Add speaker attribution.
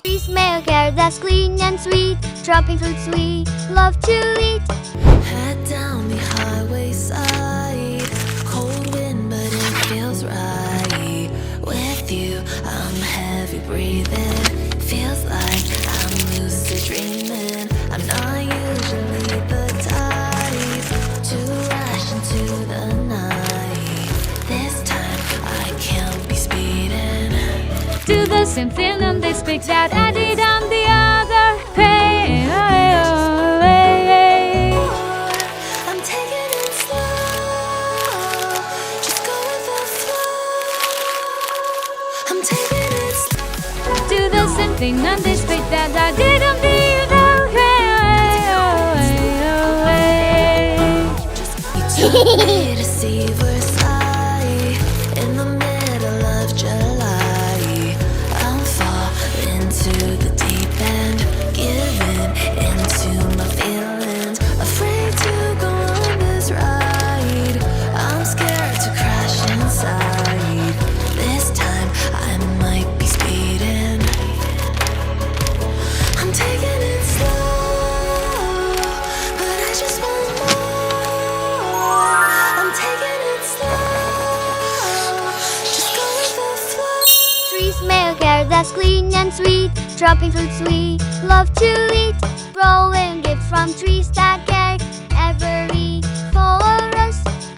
Speaker 1: We smell care that's clean and sweet, dropping fruits we love to eat.
Speaker 2: Head down the highway side, cold wind but it feels right. With you I'm heavy breathing, feels like I'm lucid dreaming. I'm not usually the type to rush into the night. This time I can't be speeding.
Speaker 3: Do the same thing and they speak that I did on the other page.
Speaker 2: I'm taking it slow, just go with the flow. I'm taking it slow.
Speaker 3: Do the same thing and they speak that I did on the other page.
Speaker 2: You took me to see Versailles in the middle of July. I'll fall into the deep end, giving into my feelings, afraid to go on this ride. I'm scared to crash inside. This time I might be speeding. I'm taking it slow, but I just want more. I'm taking it slow, just go with the flow.
Speaker 1: Trees smell care that's clean and sweet, dropping fruits we love to eat. Rolling gifts from trees that care